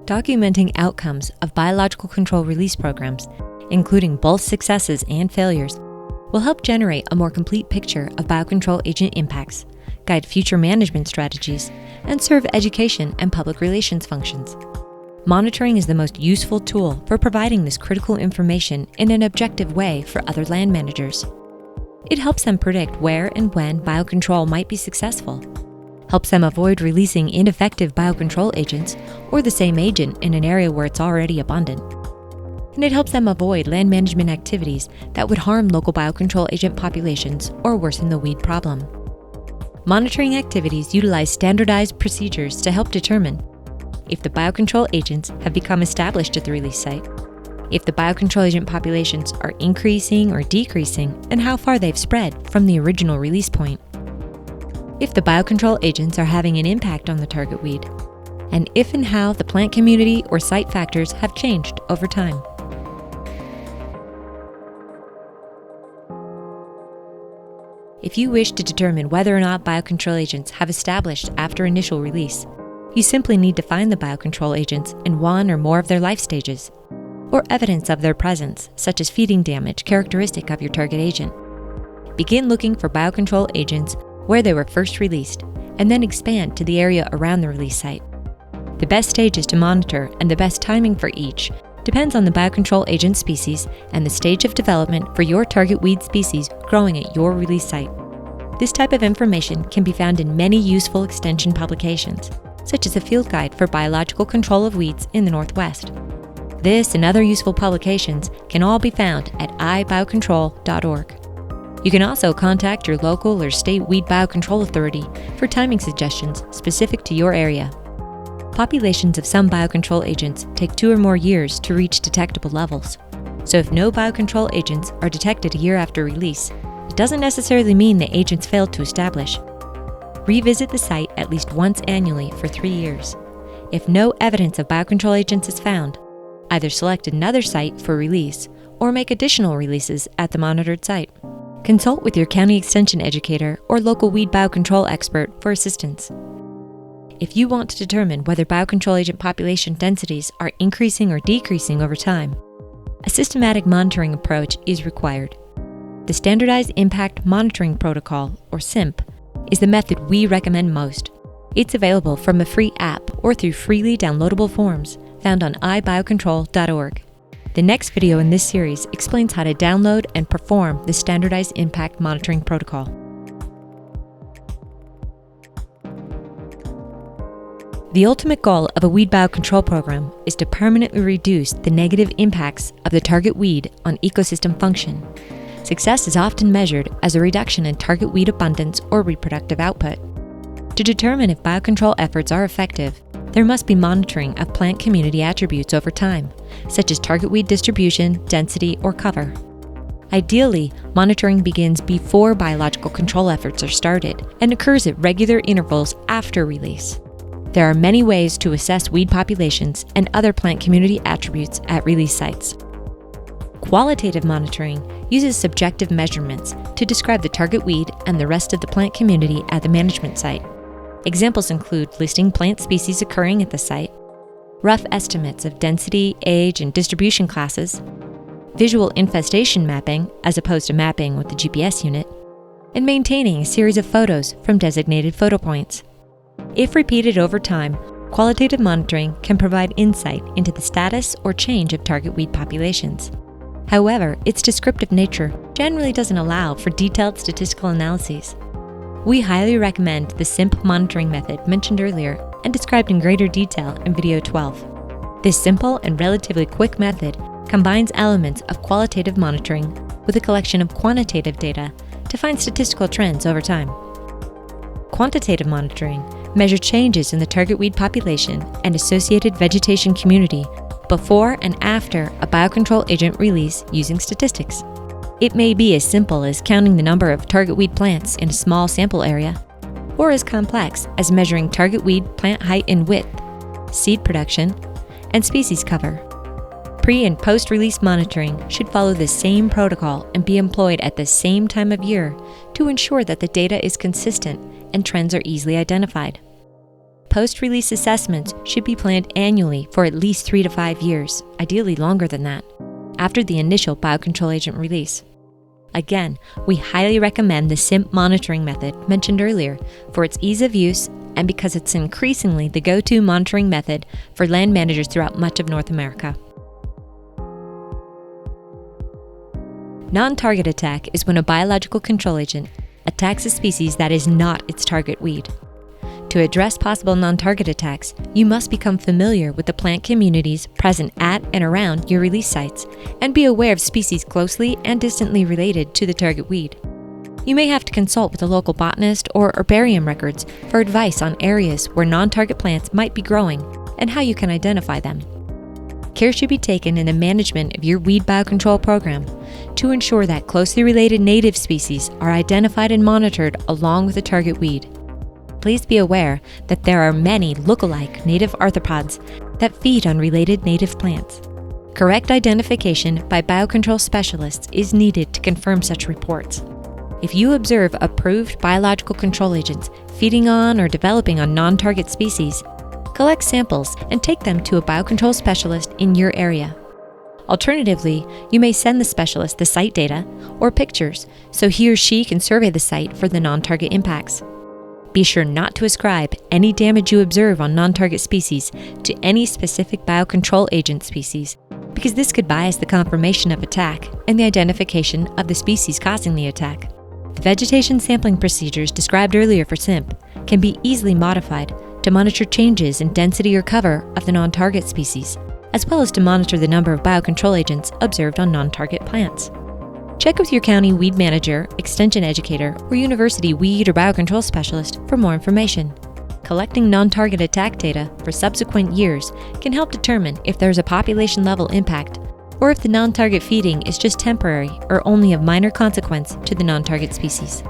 Documenting outcomes of biological control release programs, including both successes and failures, will help generate a more complete picture of biocontrol agent impacts, guide future management strategies, and serve education and public relations functions. Monitoring is the most useful tool for providing this critical information in an objective way for other land managers. It helps them predict where and when biocontrol might be successful, helps them avoid releasing ineffective biocontrol agents or the same agent in an area where it's already abundant. And it helps them avoid land management activities that would harm local biocontrol agent populations or worsen the weed problem. Monitoring activities utilize standardized procedures to help determine if the biocontrol agents have become established at the release site, if the biocontrol agent populations are increasing or decreasing, and how far they've spread from the original release point, if the biocontrol agents are having an impact on the target weed, and if and how the plant community or site factors have changed over time. If you wish to determine whether or not biocontrol agents have established after initial release, you simply need to find the biocontrol agents in one or more of their life stages, or evidence of their presence, such as feeding damage characteristic of your target agent. Begin looking for biocontrol agents where they were first released, and then expand to the area around the release site. The best stages to monitor and the best timing for each depends on the biocontrol agent species and the stage of development for your target weed species growing at your release site. This type of information can be found in many useful extension publications, such as a field guide for biological control of weeds in the Northwest. This and other useful publications can all be found at ibiocontrol.org. You can also contact your local or state weed biocontrol authority for timing suggestions specific to your area. Populations of some biocontrol agents take 2 or more years to reach detectable levels. So if no biocontrol agents are detected a year after release, it doesn't necessarily mean the agents failed to establish. Revisit the site at least once annually for 3 years. If no evidence of biocontrol agents is found, either select another site for release or make additional releases at the monitored site. Consult with your county extension educator or local weed biocontrol expert for assistance. If you want to determine whether biocontrol agent population densities are increasing or decreasing over time, a systematic monitoring approach is required. The Standardized Impact Monitoring Protocol, or SIMP, is the method we recommend most. It's available from a free app or through freely downloadable forms found on ibiocontrol.org. The next video in this series explains how to download and perform the Standardized Impact Monitoring Protocol. The ultimate goal of a weed biocontrol program is to permanently reduce the negative impacts of the target weed on ecosystem function. Success is often measured as a reduction in target weed abundance or reproductive output. To determine if biocontrol efforts are effective, there must be monitoring of plant community attributes over time, such as target weed distribution, density, or cover. Ideally, monitoring begins before biological control efforts are started and occurs at regular intervals after release. There are many ways to assess weed populations and other plant community attributes at release sites. Qualitative monitoring uses subjective measurements to describe the target weed and the rest of the plant community at the management site. Examples include listing plant species occurring at the site, rough estimates of density, age, and distribution classes, visual infestation mapping as opposed to mapping with the GPS unit, and maintaining a series of photos from designated photo points. If repeated over time, qualitative monitoring can provide insight into the status or change of target weed populations. However, its descriptive nature generally doesn't allow for detailed statistical analyses. We highly recommend the SIMP monitoring method mentioned earlier and described in greater detail in video 12. This simple and relatively quick method combines elements of qualitative monitoring with a collection of quantitative data to find statistical trends over time. Quantitative monitoring measures changes in the target weed population and associated vegetation community before and after a biocontrol agent release using statistics. It may be as simple as counting the number of target weed plants in a small sample area, or as complex as measuring target weed plant height and width, seed production, and species cover. Pre- and post-release monitoring should follow the same protocol and be employed at the same time of year to ensure that the data is consistent and trends are easily identified. post-release assessments should be planned annually for at least 3 to 5 years, ideally longer than that, after the initial biocontrol agent release. Again, we highly recommend the SIMP monitoring method mentioned earlier for its ease of use and because it's increasingly the go-to monitoring method for land managers throughout much of North America. Non-target attack is when a biological control agent attacks a species that is not its target weed. To address possible non-target attacks, you must become familiar with the plant communities present at and around your release sites and be aware of species closely and distantly related to the target weed. You may have to consult with a local botanist or herbarium records for advice on areas where non-target plants might be growing and how you can identify them. Care should be taken in the management of your weed biocontrol program to ensure that closely related native species are identified and monitored along with the target weed. Please be aware that there are many look-alike native arthropods that feed on related native plants. Correct identification by biocontrol specialists is needed to confirm such reports. If you observe approved biological control agents feeding on or developing on non-target species, collect samples and take them to a biocontrol specialist in your area. Alternatively, you may send the specialist the site data or pictures so he or she can survey the site for the non-target impacts. Be sure not to ascribe any damage you observe on non-target species to any specific biocontrol agent species, because this could bias the confirmation of attack and the identification of the species causing the attack. The vegetation sampling procedures described earlier for SIMP can be easily modified to monitor changes in density or cover of the non-target species, as well as to monitor the number of biocontrol agents observed on non-target plants. Check with your county weed manager, extension educator, or university weed or biocontrol specialist for more information. Collecting non-target attack data for subsequent years can help determine if there is a population-level impact or if the non-target feeding is just temporary or only of minor consequence to the non-target species.